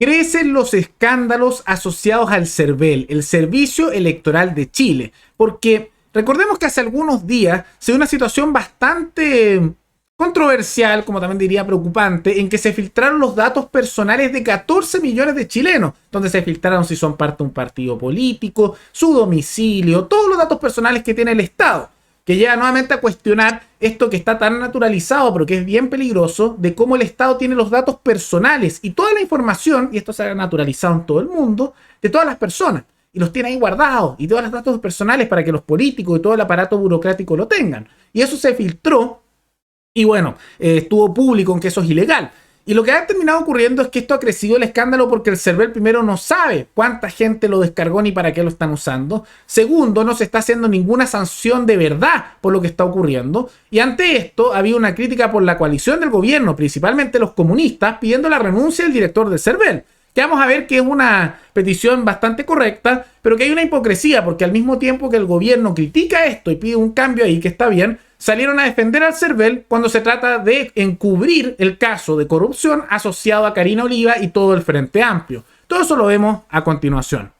Crecen los escándalos asociados al CERVEL, el Servicio Electoral de Chile, porque recordemos que hace algunos días se dio una situación bastante controversial, como también diría preocupante, en que se filtraron los datos personales de 14 millones de chilenos, donde se filtraron si son parte de un partido político, su domicilio, todos los datos personales que tiene el Estado, que lleva nuevamente a cuestionar esto que está tan naturalizado, pero que es bien peligroso, de cómo el Estado tiene los datos personales y toda la información, y esto se ha naturalizado en todo el mundo, de todas las personas, y los tiene ahí guardados, y todos los datos personales para que los políticos y todo el aparato burocrático lo tengan. Y eso se filtró, y bueno, estuvo público en que eso es ilegal. Y lo que ha terminado ocurriendo es que esto ha crecido el escándalo porque el CERVEL primero no sabe cuánta gente lo descargó ni para qué lo están usando. Segundo, no se está haciendo ninguna sanción de verdad por lo que está ocurriendo. Y ante esto había una crítica por la coalición del gobierno, principalmente los comunistas, pidiendo la renuncia del director del CERVEL. Que vamos a ver que es una petición bastante correcta, pero que hay una hipocresía porque al mismo tiempo que el gobierno critica esto y pide un cambio ahí que está bien, salieron a defender al CERVEL cuando se trata de encubrir el caso de corrupción asociado a Karina Oliva y todo el Frente Amplio. Todo eso lo vemos a continuación.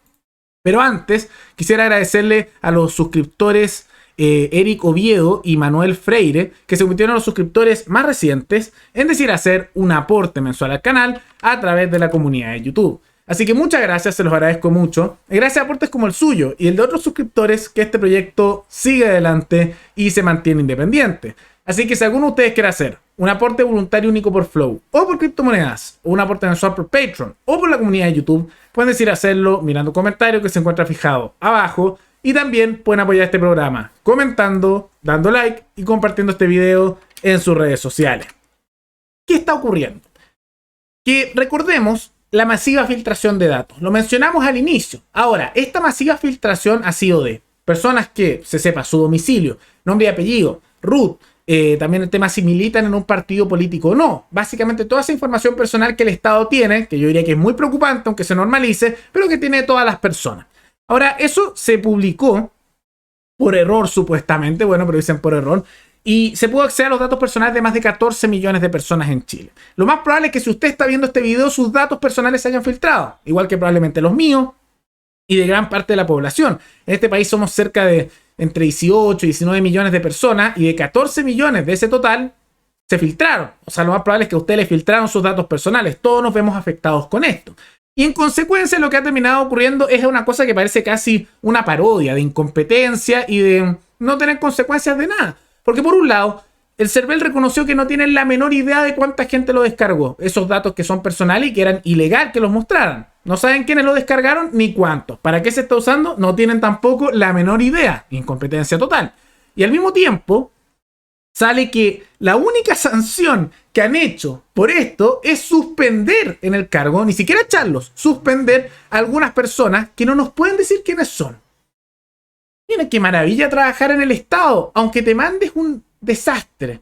Pero antes, quisiera agradecerle a los suscriptores Eric Oviedo y Manuel Freire, que se convirtieron en los suscriptores más recientes, es decir, hacer un aporte mensual al canal a través de la comunidad de YouTube. Así que muchas gracias, se los agradezco mucho. Gracias a aportes como el suyo y el de otros suscriptores, que este proyecto sigue adelante y se mantiene independiente. Así que si alguno de ustedes quiere hacer un aporte voluntario único por Flow, o por criptomonedas, o un aporte mensual por Patreon, o por la comunidad de YouTube, pueden decir hacerlo mirando un comentario que se encuentra fijado abajo. Y también pueden apoyar este programa comentando, dando like y compartiendo este video en sus redes sociales. ¿Qué está ocurriendo? Que recordemos la masiva filtración de datos. Lo mencionamos al inicio. Ahora, esta masiva filtración ha sido de personas que se sepa su domicilio, nombre y apellido, root, también el tema si militan en un partido político o no. Básicamente toda esa información personal que el Estado tiene, que yo diría que es muy preocupante, aunque se normalice, pero que tiene todas las personas. Ahora, eso se publicó por error, supuestamente, bueno, pero dicen por error, y se pudo acceder a los datos personales de más de 14 millones de personas en Chile. Lo más probable es que si usted está viendo este video, sus datos personales se hayan filtrado, igual que probablemente los míos y de gran parte de la población. En este país somos cerca de entre 18 y 19 millones de personas, y de 14 millones de ese total se filtraron. O sea, lo más probable es que a usted le filtraron sus datos personales. Todos nos vemos afectados con esto. Y en consecuencia lo que ha terminado ocurriendo es una cosa que parece casi una parodia de incompetencia y de no tener consecuencias de nada. Porque por un lado, el CERVEL reconoció que no tienen la menor idea de cuánta gente lo descargó. Esos datos que son personales y que eran ilegal que los mostraran. No saben quiénes lo descargaron ni cuántos. ¿Para qué se está usando? No tienen tampoco la menor idea. Incompetencia total. Y al mismo tiempo, sale que la única sanción que han hecho por esto es suspender en el cargo, ni siquiera echarlos, suspender a algunas personas que no nos pueden decir quiénes son. Mira qué maravilla trabajar en el Estado, aunque te mandes un desastre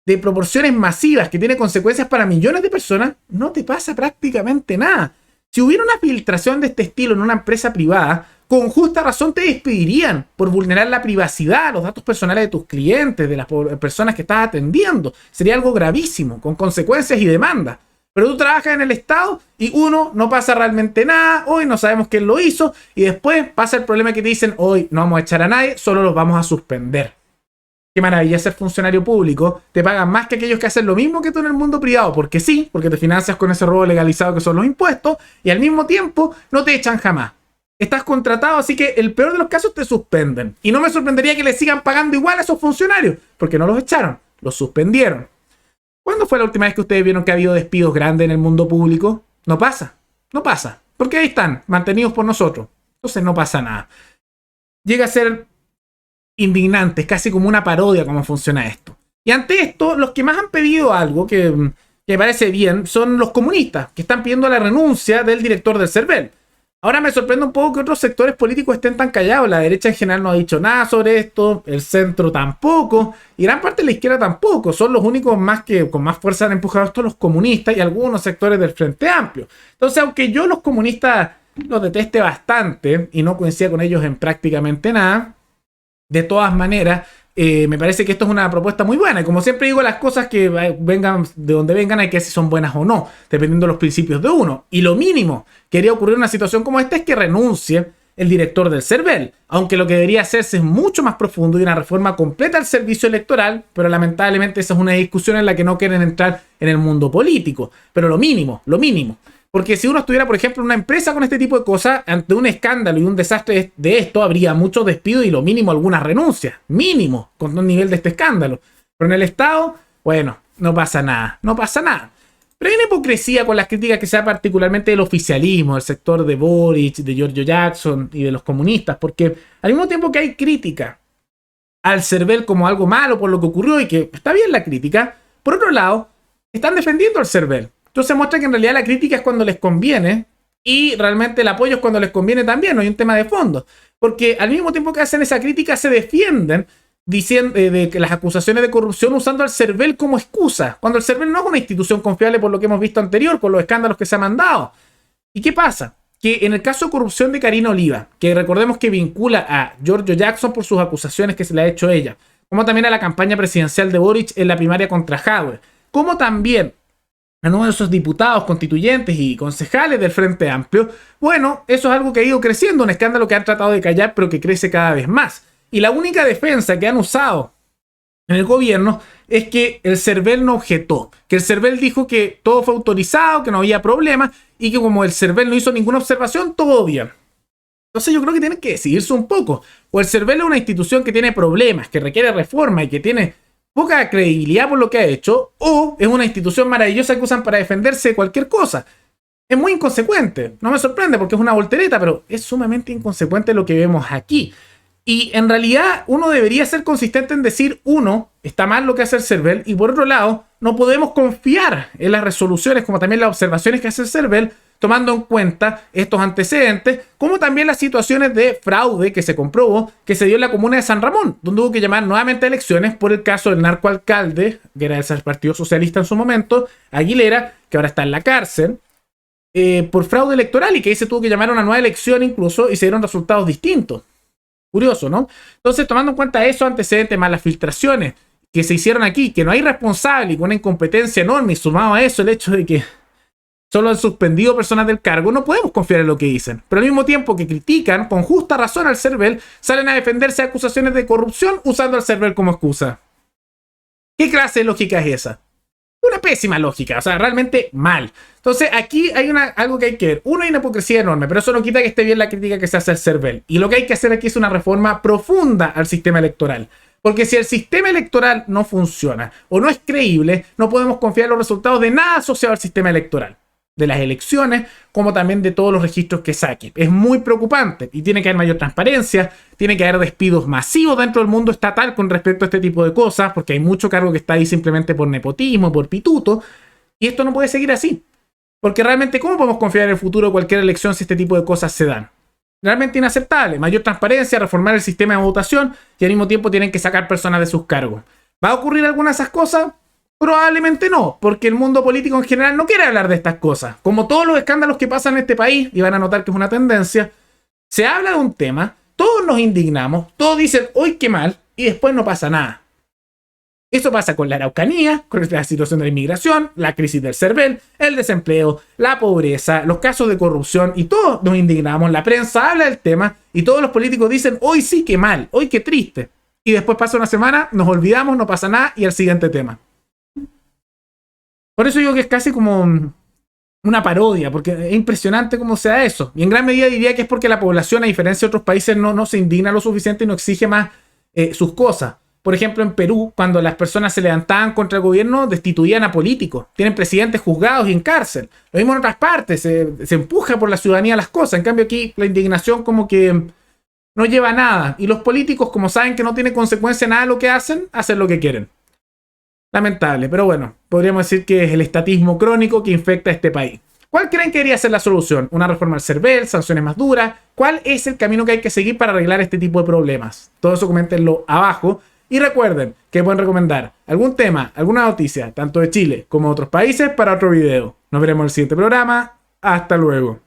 de proporciones masivas que tiene consecuencias para millones de personas, no te pasa prácticamente nada. Si hubiera una filtración de este estilo en una empresa privada, con justa razón te despedirían por vulnerar la privacidad, los datos personales de tus clientes, de las personas que estás atendiendo. Sería algo gravísimo, con consecuencias y demandas. Pero tú trabajas en el Estado y uno, no pasa realmente nada, hoy no sabemos quién lo hizo, y después pasa el problema que te dicen, hoy no vamos a echar a nadie, solo los vamos a suspender. Qué maravilla ser funcionario público, te pagan más que aquellos que hacen lo mismo que tú en el mundo privado, porque sí, porque te financias con ese robo legalizado que son los impuestos, y al mismo tiempo no te echan jamás. Estás contratado, así que el peor de los casos te suspenden. Y no me sorprendería que le sigan pagando igual a esos funcionarios, porque no los echaron, los suspendieron. ¿Cuándo fue la última vez que ustedes vieron que ha habido despidos grandes en el mundo público? No pasa, no pasa. Porque ahí están, mantenidos por nosotros. Entonces no pasa nada. Llega a ser indignante, es casi como una parodia cómo funciona esto. Y ante esto, los que más han pedido algo que me parece bien son los comunistas, que están pidiendo la renuncia del director del CERVEL. Ahora me sorprende un poco que otros sectores políticos estén tan callados. La derecha en general no ha dicho nada sobre esto, el centro tampoco, y gran parte de la izquierda tampoco. Son los únicos más que con más fuerza han empujado esto los comunistas y algunos sectores del Frente Amplio. Entonces, aunque yo los comunistas los deteste bastante y no coincida con ellos en prácticamente nada, de todas maneras, Me parece que esto es una propuesta muy buena. Y como siempre digo, las cosas que vengan de donde vengan hay que ver si son buenas o no, dependiendo de los principios de uno. Y lo mínimo que debería ocurrir en una situación como esta es que renuncie el director del CERVEL, aunque lo que debería hacerse es mucho más profundo y una reforma completa al servicio electoral, pero lamentablemente esa es una discusión en la que no quieren entrar en el mundo político. Pero lo mínimo, lo mínimo. Porque si uno estuviera, por ejemplo, en una empresa con este tipo de cosas, ante un escándalo y un desastre de esto, habría muchos despidos y lo mínimo algunas renuncias. Mínimo, con un nivel de este escándalo. Pero en el Estado, bueno, no pasa nada. No pasa nada. Pero hay una hipocresía con las críticas que se da particularmente del oficialismo, del sector de Boric, de Giorgio Jackson y de los comunistas. Porque al mismo tiempo que hay crítica al CERVEL como algo malo por lo que ocurrió y que está bien la crítica, por otro lado, están defendiendo al CERVEL. Entonces muestra que en realidad la crítica es cuando les conviene y realmente el apoyo es cuando les conviene también, no hay un tema de fondo. Porque al mismo tiempo que hacen esa crítica se defienden diciendo de que las acusaciones de corrupción usando al CERVEL como excusa, cuando el CERVEL no es una institución confiable por lo que hemos visto anterior, con los escándalos que se han mandado. ¿Y qué pasa? Que en el caso de corrupción de Karina Oliva, que recordemos que vincula a Giorgio Jackson por sus acusaciones que se le ha hecho a ella, como también a la campaña presidencial de Boric en la primaria contra Jadwe, como también a uno de esos diputados, constituyentes y concejales del Frente Amplio, bueno, eso es algo que ha ido creciendo, un escándalo que han tratado de callar, pero que crece cada vez más. Y la única defensa que han usado en el gobierno es que el CERVEL no objetó, que el CERVEL dijo que todo fue autorizado, que no había problema, y que como el CERVEL no hizo ninguna observación, todo bien. Entonces yo creo que tienen que decidirse un poco. O el CERVEL es una institución que tiene problemas, que requiere reforma y que tiene poca credibilidad por lo que ha hecho, o es una institución maravillosa que usan para defenderse de cualquier cosa. Es muy inconsecuente, no me sorprende porque es una voltereta, pero es sumamente inconsecuente lo que vemos aquí. Y en realidad uno debería ser consistente en decir, uno, está mal lo que hace el CERVEL, y por otro lado, no podemos confiar en las resoluciones como también las observaciones que hace el CERVEL, tomando en cuenta estos antecedentes, como también las situaciones de fraude que se comprobó que se dio en la comuna de San Ramón, donde hubo que llamar nuevamente a elecciones por el caso del narcoalcalde, que era del Partido Socialista en su momento, Aguilera, que ahora está en la cárcel, por fraude electoral, y que ahí se tuvo que llamar a una nueva elección incluso y se dieron resultados distintos. Curioso, ¿no? Entonces, tomando en cuenta esos antecedentes más las filtraciones que se hicieron aquí, que no hay responsable y con una incompetencia enorme, y sumado a eso el hecho de que solo han suspendido personas del cargo, no podemos confiar en lo que dicen. Pero al mismo tiempo que critican con justa razón al CERVEL, salen a defenderse de acusaciones de corrupción usando al CERVEL como excusa. ¿Qué clase de lógica es esa? Una pésima lógica, o sea, realmente mal. Entonces aquí hay algo que hay que ver. Uno, hay una hipocresía enorme, pero eso no quita que esté bien la crítica que se hace al CERVEL. Y lo que hay que hacer aquí es una reforma profunda al sistema electoral. Porque si el sistema electoral no funciona o no es creíble, no podemos confiar en los resultados de nada asociado al sistema electoral. De las elecciones, como también de todos los registros que saque. Es muy preocupante y tiene que haber mayor transparencia, tiene que haber despidos masivos dentro del mundo estatal con respecto a este tipo de cosas, porque hay mucho cargo que está ahí simplemente por nepotismo, por pituto, y esto no puede seguir así. Porque realmente, ¿cómo podemos confiar en el futuro de cualquier elección si este tipo de cosas se dan? Realmente inaceptable. Mayor transparencia, reformar el sistema de votación y al mismo tiempo tienen que sacar personas de sus cargos. ¿Va a ocurrir alguna de esas cosas? Probablemente no, porque el mundo político en general no quiere hablar de estas cosas. Como todos los escándalos que pasan en este país, y van a notar que es una tendencia, se habla de un tema, todos nos indignamos, todos dicen, ¡uy, qué mal!, y después no pasa nada. Eso pasa con la Araucanía, con la situación de la inmigración, la crisis del CERVEL, el desempleo, la pobreza, los casos de corrupción, y todos nos indignamos, la prensa habla del tema, y todos los políticos dicen, ¡hoy sí, qué mal!, ¡hoy qué triste! Y después pasa una semana, nos olvidamos, no pasa nada, y al siguiente tema. Por eso digo que es casi como una parodia, porque es impresionante cómo se da eso. Y en gran medida diría que es porque la población, a diferencia de otros países, no se indigna lo suficiente y no exige más sus cosas. Por ejemplo, en Perú, cuando las personas se levantaban contra el gobierno, destituían a políticos. Tienen presidentes juzgados y en cárcel. Lo mismo en otras partes, se empuja por la ciudadanía las cosas. En cambio aquí la indignación como que no lleva a nada. Y los políticos, como saben que no tiene consecuencia nada de lo que hacen lo que quieren. Lamentable, pero bueno, podríamos decir que es el estatismo crónico que infecta a este país. ¿Cuál creen que debería ser la solución? ¿Una reforma al CERVEL? ¿Sanciones más duras? ¿Cuál es el camino que hay que seguir para arreglar este tipo de problemas? Todo eso coméntenlo abajo. Y recuerden que pueden recomendar algún tema, alguna noticia, tanto de Chile como de otros países, para otro video. Nos veremos en el siguiente programa. Hasta luego.